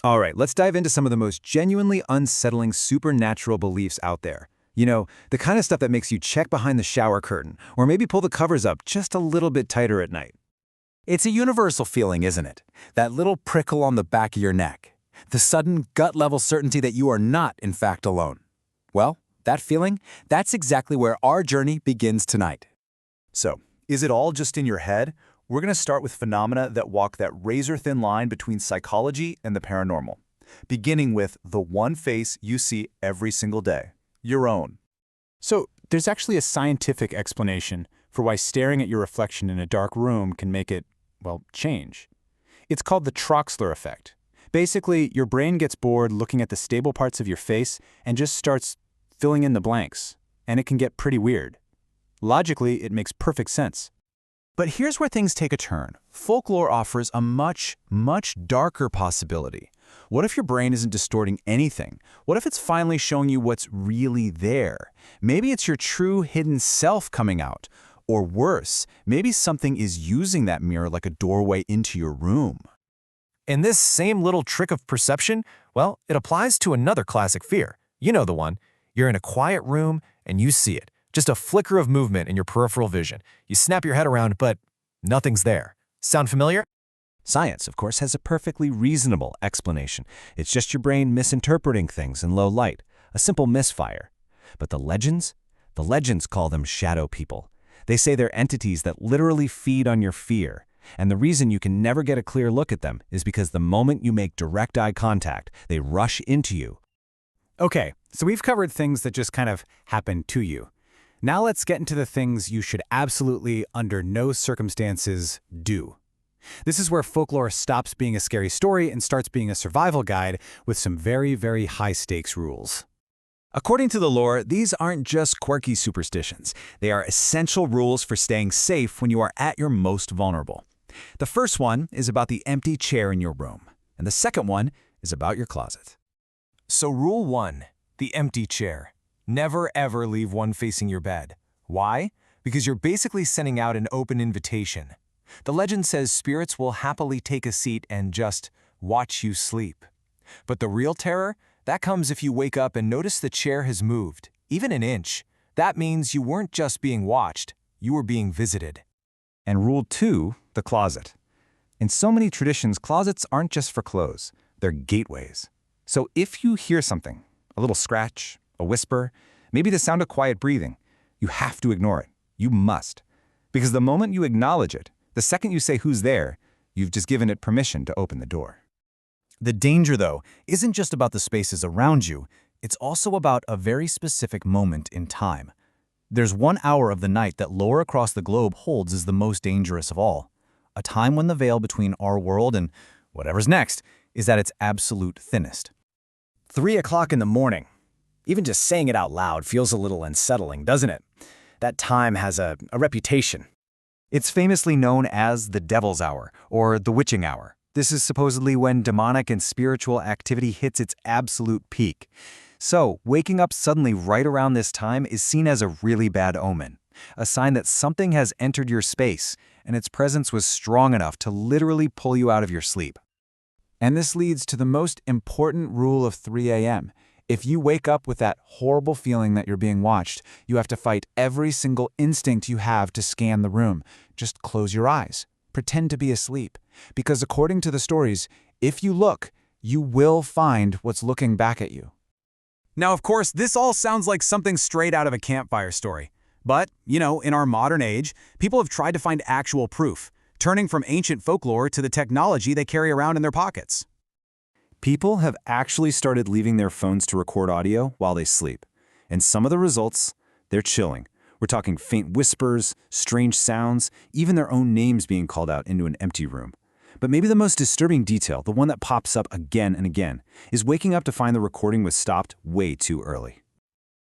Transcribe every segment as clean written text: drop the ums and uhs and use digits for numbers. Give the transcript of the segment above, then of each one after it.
All right, let's dive into some of the most genuinely unsettling supernatural beliefs out there. You know, the kind of stuff that makes you check behind the shower curtain, or maybe pull the covers up just a little bit tighter at night. It's a universal feeling, isn't it? That little prickle on the back of your neck. The sudden gut-level certainty that you are not, in fact, alone. Well, that feeling, that's exactly where our journey begins tonight. So, is it all just in your head? We're going to start with phenomena that walk that razor-thin line between psychology and the paranormal, beginning with the one face you see every single day, your own. So, there's actually a scientific explanation for why staring at your reflection in a dark room can make it, well, change. It's called the Troxler effect. Basically, your brain gets bored looking at the stable parts of your face and just starts filling in the blanks, and it can get pretty weird. Logically, it makes perfect sense. But here's where things take a turn. Folklore offers a much, much darker possibility. What if your brain isn't distorting anything? What if it's finally showing you what's really there? Maybe it's your true hidden self coming out. Or worse, maybe something is using that mirror like a doorway into your room. And this same little trick of perception, well, it applies to another classic fear. You know the one. You're in a quiet room and you see it. Just a flicker of movement in your peripheral vision. You snap your head around, but nothing's there. Sound familiar? Science, of course, has a perfectly reasonable explanation. It's just your brain misinterpreting things in low light, a simple misfire. But the legends call them shadow people. They say they're entities that literally feed on your fear. And the reason you can never get a clear look at them is because the moment you make direct eye contact, they rush into you. Okay, so we've covered things that just kind of happen to you. Now let's get into the things you should absolutely, under no circumstances, do. This is where folklore stops being a scary story and starts being a survival guide with some very, very high-stakes rules. According to the lore, these aren't just quirky superstitions. They are essential rules for staying safe when you are at your most vulnerable. The first one is about the empty chair in your room, and the second one is about your closet. So rule 1, the empty chair. Never ever leave one facing your bed. Why? Because you're basically sending out an open invitation. The legend says spirits will happily take a seat and just watch you sleep. But the real terror? That comes if you wake up and notice the chair has moved, even an inch. That means you weren't just being watched, you were being visited. And rule 2, the closet. In so many traditions, closets aren't just for clothes. They're gateways. So if you hear something, a little scratch, a whisper, maybe the sound of quiet breathing, you have to ignore it. You must. Because the moment you acknowledge it, the second you say who's there, you've just given it permission to open the door. The danger, though, isn't just about the spaces around you. It's also about a very specific moment in time. There's 1 hour of the night that lore across the globe holds as the most dangerous of all. A time when the veil between our world and whatever's next is at its absolute thinnest. 3 o'clock in the morning. Even just saying it out loud feels a little unsettling, doesn't it? That time has a reputation. It's famously known as the Devil's Hour, or the Witching Hour. This is supposedly when demonic and spiritual activity hits its absolute peak. So, waking up suddenly right around this time is seen as a really bad omen, a sign that something has entered your space, and its presence was strong enough to literally pull you out of your sleep. And this leads to the most important rule of 3 a.m. If you wake up with that horrible feeling that you're being watched, you have to fight every single instinct you have to scan the room. Just close your eyes. Pretend to be asleep. Because according to the stories, if you look, you will find what's looking back at you. Now, of course, this all sounds like something straight out of a campfire story. But, you know, in our modern age, people have tried to find actual proof, turning from ancient folklore to the technology they carry around in their pockets. People have actually started leaving their phones to record audio while they sleep. And some of the results, they're chilling. We're talking faint whispers, strange sounds, even their own names being called out into an empty room. But maybe the most disturbing detail, the one that pops up again and again, is waking up to find the recording was stopped way too early.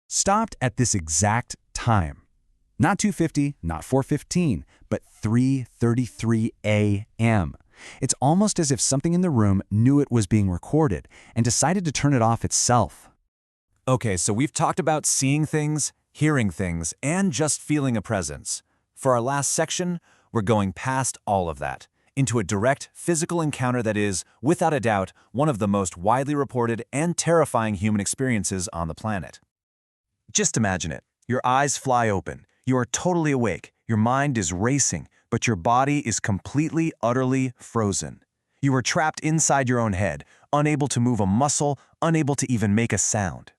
Stopped at this exact time. Not 2:50, not 4:15, but 3:33 a.m. It's almost as if something in the room knew it was being recorded and decided to turn it off itself. Okay, so we've talked about seeing things, hearing things, and just feeling a presence. For our last section, we're going past all of that, into a direct physical encounter that is, without a doubt, one of the most widely reported and terrifying human experiences on the planet. Just imagine it. Your eyes fly open. You are totally awake. Your mind is racing, but your body is completely, utterly frozen. You are trapped inside your own head, unable to move a muscle, unable to even make a sound.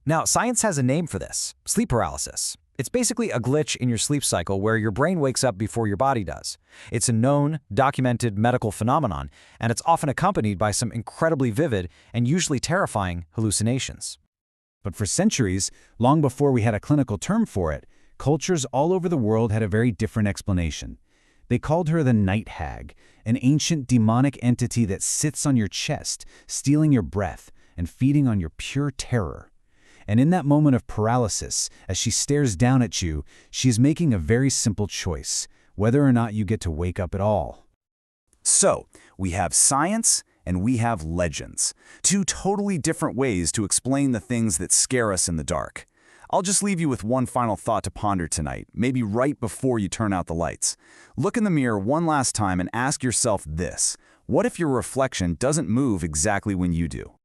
Now, science has a name for this: sleep paralysis. It's basically a glitch in your sleep cycle where your brain wakes up before your body does. It's a known, documented medical phenomenon, and it's often accompanied by some incredibly vivid and usually terrifying hallucinations. But for centuries, long before we had a clinical term for it, cultures all over the world had a very different explanation. They called her the night hag, an ancient demonic entity that sits on your chest, stealing your breath and feeding on your pure terror. And in that moment of paralysis, as she stares down at you, she is making a very simple choice, whether or not you get to wake up at all. So, we have science and we have legends. Two totally different ways to explain the things that scare us in the dark. I'll just leave you with one final thought to ponder tonight, maybe right before you turn out the lights. Look in the mirror one last time and ask yourself this: what if your reflection doesn't move exactly when you do?